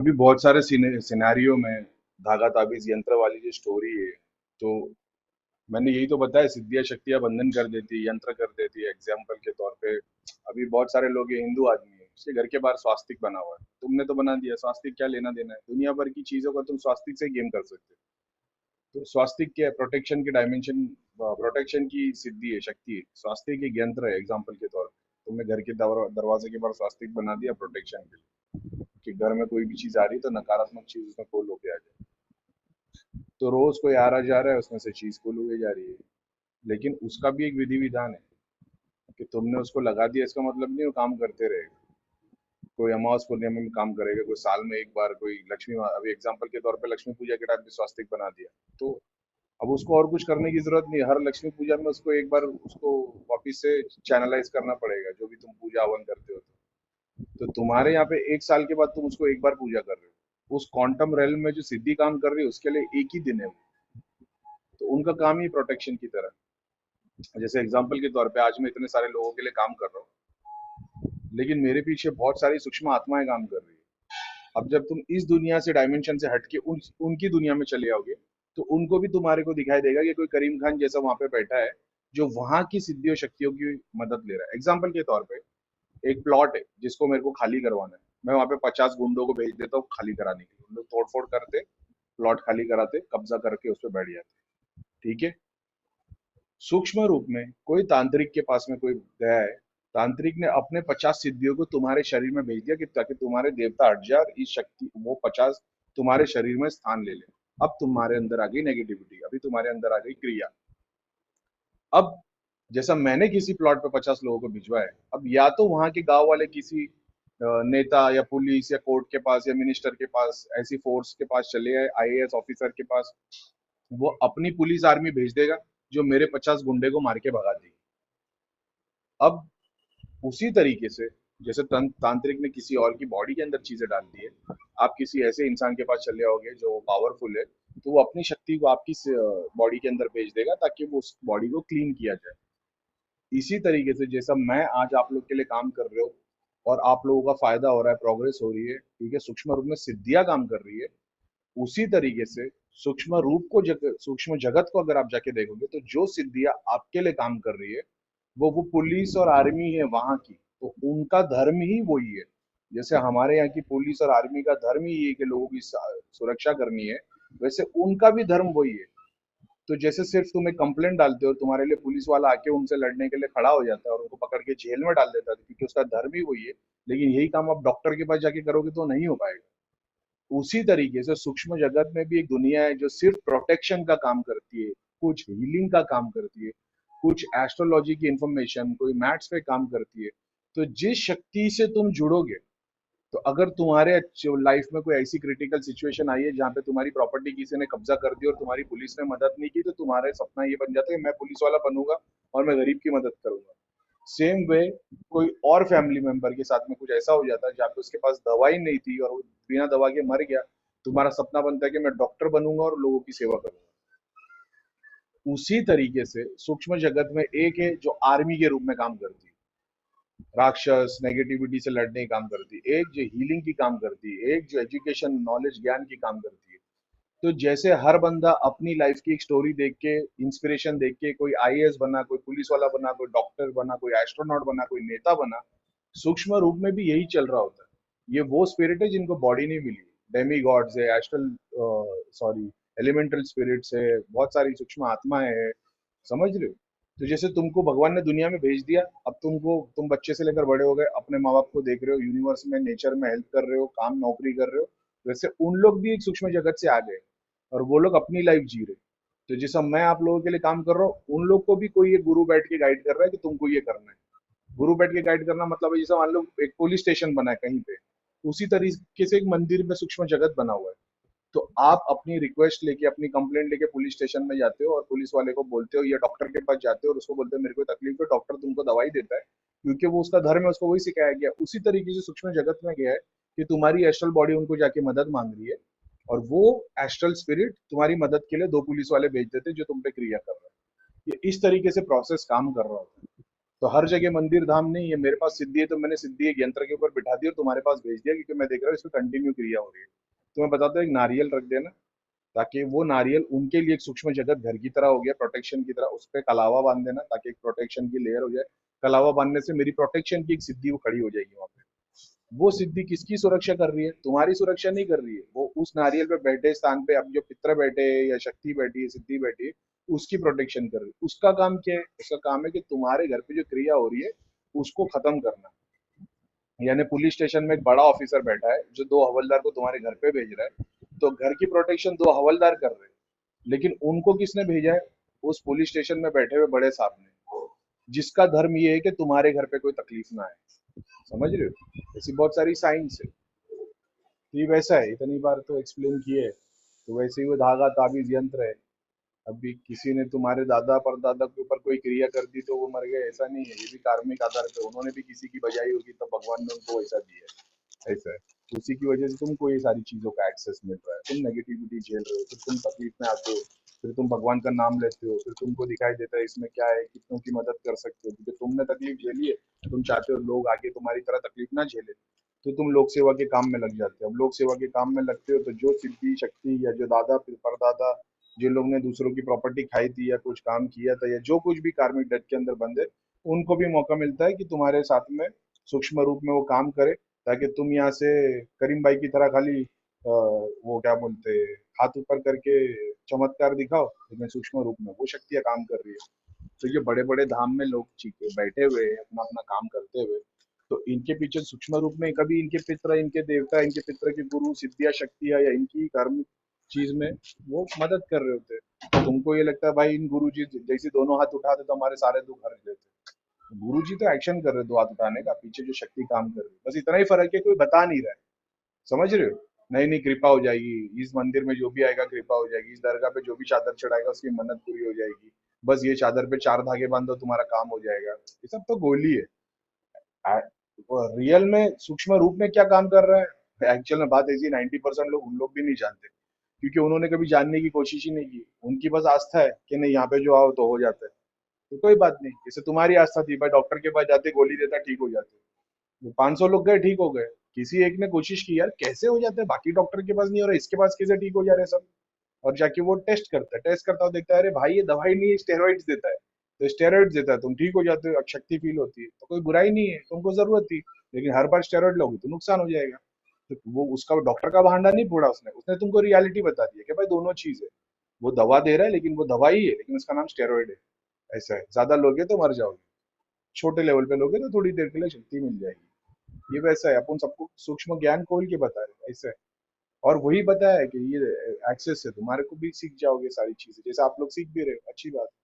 अभी बहुत सारे सिनेरियो में धागा ताबीज यंत्र वाली जो स्टोरी है, तो मैंने यही तो बताया, सिद्धियां शक्तियां बंधन कर देती है, यंत्र कर देती है। एग्जाम्पल के तौर पे अभी बहुत सारे लोग हैं, हिंदू आदमी है, उसके घर के बाहर स्वास्तिक बना हुआ है, तुमने तो बना दिया, स्वास्तिक क्या लेना देना है? दुनिया भर की चीजों का तुम स्वास्तिक से गेम कर सकते हो। तो स्वास्तिक क्या है? प्रोटेक्शन की डायमेंशन, प्रोटेक्शन की सिद्धि है, शक्ति है। स्वास्तिक एक यंत्र है, एग्जाम्पल के तौर पे तुमने घर के दरवाजे के बाहर स्वास्तिक बना दिया प्रोटेक्शन के लिए, कि घर में कोई भी चीज आ रही है तो नकारात्मक चीज उसमें खोल होके आ जाए। तो रोज कोई आ रहा जा रहा है, उसमें से चीज खोल हुई जा रही है। लेकिन उसका भी एक विधि विधान है, कि तुमने उसको लगा दिया इसका मतलब नहीं वो काम करते रहेगा। कोई अमावस पूर्णिमा में काम करेगा, कोई साल में एक बार, कोई अभी एग्जाम्पल के तौर पे लक्ष्मी पूजा के टाइम पे स्वास्तिक बना दिया, तो अब उसको और कुछ करने की जरूरत नहीं है। हर लक्ष्मी पूजा में उसको एक बार उसको वापिस से चैनलाइज करना पड़ेगा, जो भी तुम पूजा हवन करते हो। तो तुम्हारे यहाँ पे एक साल के बाद तुम उसको एक बार पूजा कर रहे हो, उस क्वांटम रेल में जो सिद्धि काम कर रही है उसके लिए एक ही दिन है वो। तो उनका काम ही प्रोटेक्शन की तरह। जैसे एग्जाम्पल के तौर पे आज मैं इतने सारे लोगों के लिए काम कर रहा हूँ, लेकिन मेरे पीछे बहुत सारी सूक्ष्म आत्माएं काम कर रही है। अब जब तुम इस दुनिया से, डायमेंशन से हटके उनकी दुनिया में चले आओगे, तो उनको भी तुम्हारे को दिखाई देगा कि कोई करीम खान जैसा वहां पे बैठा है, जो वहां की सिद्धियों शक्तियों की मदद ले रहा है। एग्जाम्पल के तौर पे एक प्लॉट है जिसको मेरे को खाली करवाना है, मैं वहां पे 50 गुंडों को भेज देता हूँ खाली कराने के लिए। उन लोग तोड़ फोड़ करते, प्लॉट खाली कराते, कब्जा करके उस पर बैठ जाते। ठीक है। सूक्ष्म रूप में कोई तांत्रिक के पास में कोई गया है, तांत्रिक ने अपने 50 सिद्धियों को तुम्हारे शरीर में भेज दिया, कि ताकि तुम्हारे देवता हट जाए और इस शक्ति वो 50 तुम्हारे शरीर में स्थान ले ले। अब तुम्हारे अंदर आ गई नेगेटिविटी, अभी तुम्हारे अंदर आ गई क्रिया। अब जैसा मैंने किसी प्लॉट पे 50 लोगों को भिजवाया है, अब या तो वहां के गांव वाले किसी नेता या पुलिस या कोर्ट के पास या मिनिस्टर के पास, ऐसी फोर्स के पास चले आए, आईएएस ऑफिसर के पास, वो अपनी पुलिस आर्मी भेज देगा, जो मेरे 50 गुंडे को मार के भगा देगी। अब उसी तरीके से, जैसे तांत्रिक ने किसी और की बॉडी के अंदर चीजें डाल दी है, आप किसी ऐसे इंसान के पास चले आओगे जो पावरफुल है, तो वो अपनी शक्ति को आपकी बॉडी के अंदर भेज देगा, ताकि वो उस बॉडी को क्लीन किया जाए। इसी तरीके से जैसा मैं आज आप लोग के लिए काम कर रहे हो और आप लोगों का फायदा हो रहा है, प्रोग्रेस हो रही है, ठीक है, सूक्ष्म रूप में सिद्धियां काम कर रही है, उसी तरीके से सूक्ष्म जगत को अगर आप जाके देखोगे, तो जो सिद्धियां आपके लिए काम कर रही है, वो पुलिस और आर्मी है वहां की, तो उनका धर्म ही वही है। जैसे हमारे यहाँ की पुलिस और आर्मी का धर्म ही है कि लोगों की सुरक्षा करनी है, वैसे उनका भी धर्म वही है। तो जैसे सिर्फ तुम एक कंप्लेंट डालते हो, तुम्हारे लिए पुलिस वाला आके उनसे लड़ने के लिए खड़ा हो जाता है और उनको पकड़ के जेल में डाल देता है, क्योंकि उसका धर्म ही वही है। लेकिन यही काम आप डॉक्टर के पास जाके करोगे तो नहीं हो पाएगा। उसी तरीके से सूक्ष्म जगत में भी एक दुनिया है जो सिर्फ प्रोटेक्शन का काम करती है, कुछ हीलिंग का काम करती है, कुछ एस्ट्रोलॉजी की इंफॉर्मेशन, कोई मैथ्स पे काम करती है। तो जिस शक्ति से तुम जुड़ोगे, तो अगर तुम्हारे लाइफ में कोई ऐसी क्रिटिकल सिचुएशन आई है जहाँ पे तुम्हारी प्रॉपर्टी किसी ने कब्जा कर दी और तुम्हारी पुलिस ने मदद नहीं की, तो तुम्हारे सपना ये बन जाता है कि मैं पुलिस वाला बनूंगा और मैं गरीब की मदद करूंगा। सेम वे, कोई और फैमिली मेंबर के साथ में कुछ ऐसा हो जाता है जहाँ पे उसके पास दवाई नहीं थी और वो बिना दवा के मर गया, तुम्हारा सपना बनता है कि मैं डॉक्टर बनूंगा और लोगों की सेवा करूंगा। उसी तरीके से सूक्ष्म जगत में एक है जो आर्मी के रूप में काम करती है, राक्षस नेगेटिविटी से लड़ने की काम करती है, एक जो हीलिंग की काम करती है, एक जो एजुकेशन नॉलेज ज्ञान की काम करती है। तो जैसे हर बंदा अपनी लाइफ की एक स्टोरी देख के, इंस्पिरेशन देख के, कोई आईएएस बना, कोई पुलिस वाला बना, कोई डॉक्टर बना, कोई एस्ट्रोनॉट बना, कोई नेता बना, सूक्ष्म रूप में भी यही चल रहा होता है। ये वो स्पिरिट है जिनको बॉडी नहीं मिली, डेमी गॉड्स है, एस्ट्रल, सॉरी, एलिमेंटल स्पिरिट्स है, बहुत सारी सूक्ष्म आत्माएं हैं। समझ रहे हो? तो जैसे तुमको भगवान ने दुनिया में भेज दिया, अब तुम बच्चे से लेकर बड़े हो गए, अपने माँ बाप को देख रहे हो, यूनिवर्स में नेचर में हेल्प कर रहे हो, काम नौकरी कर रहे हो, वैसे उन लोग भी एक सूक्ष्म जगत से आ गए और वो लोग अपनी लाइफ जी रहे। तो जैसा मैं आप लोगों के लिए काम कर रहा हूँ, उन लोग को भी कोई एक गुरु बैठ के गाइड कर रहा है कि तुमको ये करना है। गुरु बैठ के गाइड करना मतलब है, जैसे मान लो एक पुलिस स्टेशन बना है कहीं पे, उसी तरीके से एक मंदिर में सूक्ष्म जगत बना हुआ है। तो आप अपनी रिक्वेस्ट लेके, अपनी कंप्लेंट लेके पुलिस स्टेशन में जाते हो और पुलिस वाले को बोलते हो, या डॉक्टर के पास जाते हो और उसको बोलते हो मेरे को तकलीफ है, डॉक्टर तुमको दवाई देता है, क्योंकि वो उसका धर्म है, उसको वही सिखाया गया। उसी तरीके से सूक्ष्म जगत में गया है कि तुम्हारी एस्ट्रल बॉडी उनको जाके मदद मांग रही है, और वो एस्ट्रल स्पिरिट तुम्हारी मदद के लिए दो पुलिस वाले भेज देते हैं जो तुम पे क्रिया कर रहे हैं। ये इस तरीके से प्रोसेस काम कर रहा होता है। तो हर जगह मंदिर धाम नहीं है। मेरे पास सिद्धि है तो मैंने सिद्धि एक यंत्र के ऊपर बिठा दिया और तुम्हारे पास भेज दिया, क्योंकि मैं देख रहा हूँ इसमें कंटिन्यू क्रिया हो रही है। तो मैं बताता हूँ, एक नारियल रख देना, ताकि वो नारियल उनके लिए एक सूक्ष्म जगत घर की तरह हो गया, प्रोटेक्शन की तरह। उस पर कलावा बांध देना ताकि एक प्रोटेक्शन की लेयर हो जाए। कलावा बांधने से मेरी प्रोटेक्शन की एक सिद्धि वो खड़ी हो जाएगी वहां पे। वो सिद्धि किसकी सुरक्षा कर रही है? तुम्हारी सुरक्षा नहीं कर रही है, वो उस नारियल पे बैठे स्थान पे अब जो पितर बैठे हैं या शक्ति बैठी है, सिद्धि बैठी है, उसकी प्रोटेक्शन कर रही है। उसका काम क्या है? उसका काम है कि तुम्हारे घर पे जो क्रिया हो रही है उसको खत्म करना। यानी पुलिस स्टेशन में एक बड़ा ऑफिसर बैठा है जो दो हवलदार को तुम्हारे घर पे भेज रहा है, तो घर की प्रोटेक्शन दो हवलदार कर रहे हैं, लेकिन उनको किसने भेजा है? उस पुलिस स्टेशन में बैठे हुए बड़े साहब ने, जिसका धर्म ये है कि तुम्हारे घर पे कोई तकलीफ ना आए। समझ रहे हो? ऐसी बहुत सारी साइंस है। तो ये वैसा है, इतनी बार तो एक्सप्लेन किए है। तो वैसे ही वो धागा ताबीज यंत्र है। अभी किसी ने तुम्हारे दादा परदादा के ऊपर कोई क्रिया कर दी तो वो मर गए, ऐसा नहीं है। ये भी कार्मिक आधार पे उन्होंने भी किसी की बजाई होगी तो भगवान ने उनको वैसा दिया है। ऐसा है। उसी की वजह से तुमको ये सारी चीजों का एक्सेस मिल रहा है। तुम नेगेटिविटी झेल रहे हो, फिर तुम तकलीफ में आते हो, फिर तुम भगवान का नाम लेते हो, फिर तुमको दिखाई देता है इसमें क्या है, कितनों की मदद कर सकते हो, क्योंकि तुमने तकलीफ झेली है। तुम चाहते हो लोग आगे तुम्हारी तरह तकलीफ ना झेले, तो तुम लोक सेवा के काम में लग जाते हो। अब लोक सेवा के काम में लगते हो तो जो सिद्धि शक्ति या जो दादा परदादा, जिन लोग ने दूसरों की प्रॉपर्टी खाई थी या कुछ काम किया था या जो कुछ भी कार्मिक डेट के अंदर बंद है, उनको भी मौका मिलता है कि तुम्हारे साथ में सूक्ष्म रूप में वो काम करे, ताकि तुम यहाँ से करीम भाई की तरह खाली वो क्या बोलते हैं, हाथ ऊपर करके चमत्कार दिखाओ, लेकिन सूक्ष्म रूप में वो शक्तियाँ काम कर रही है। तो ये बड़े बड़े धाम में लोग चीखे बैठे हुए हैं अपना अपना काम करते हुए, तो इनके पीछे सूक्ष्म रूप में कभी इनके पितर, इनके देवता, इनके पितर के गुरु सिद्धियां शक्तियां या इनकी कार्मिक चीज में वो मदद कर रहे होते हैं। तो तुमको ये लगता है भाई इन गुरु जी जैसे दोनों हाथ उठाते तो हमारे सारे दुख हर लेते, गुरु जी तो एक्शन कर रहे हैं दो हाथ उठाने का, पीछे जो शक्ति काम कर रही है, बस इतना ही फर्क है, कोई बता नहीं रहा है। समझ रहे हो? नहीं नहीं, कृपा हो जाएगी, इस मंदिर में जो भी आएगा कृपा हो जाएगी, इस दरगाह पे जो भी चादर चढ़ाएगा उसकी मन्नत पूरी हो जाएगी, बस ये चादर पे चार धागे बांधो तुम्हारा काम हो जाएगा। ये सब तो गोली है। रियल में सूक्ष्म रूप में क्या काम कर रहा है एक्चुअल में, बात ऐसी 90% लोग उन लोग भी नहीं जानते, क्योंकि उन्होंने कभी जानने की कोशिश ही नहीं की। उनकी बस आस्था है कि नहीं यहाँ पे जो आओ तो हो जाता है। तो कोई बात नहीं, जैसे तुम्हारी आस्था थी भाई, डॉक्टर के पास जाते गोली देता ठीक हो जाते, वो 500 लोग गए ठीक हो गए। किसी एक ने कोशिश की यार कैसे हो जाते हैं, बाकी डॉक्टर के पास नहीं हो रहा, इसके पास कैसे ठीक हो जा रहे हैं सब। और जाके वो टेस्ट करता है, टेस्ट करता हो देखता है अरे भाई ये दवाई नहीं है, स्टेरॉइड्स देता है। तो स्टेरॉइड्स देता है, तुम ठीक हो जाते हो, शक्ति फील होती है, तो कोई बुराई नहीं है, तुमको जरूरत थी। लेकिन हर बार स्टेरॉइड लोगे तो नुकसान हो जाएगा। तो वो उसका डॉक्टर का बहाना नहीं फोड़ा उसने, उसने तुमको रियलिटी बता दी है कि भाई दोनों चीज है। वो दवा दे रहा है लेकिन वो दवा ही है, लेकिन उसका नाम स्टेरॉइड है। ऐसा है, ज्यादा लोगे तो मर जाओगे, छोटे लेवल पे लोगे तो थोड़ी देर के लिए शक्ति मिल जाएगी। ये वैसा है, अपन सबको सूक्ष्म ज्ञान खोल के बता रहे हैं ऐसा है। और वही बताया है कि ये एक्सेस है, तुम्हारे को भी सीख जाओगे सारी चीजें, जैसे आप लोग सीख भी रहे हो, अच्छी बात है।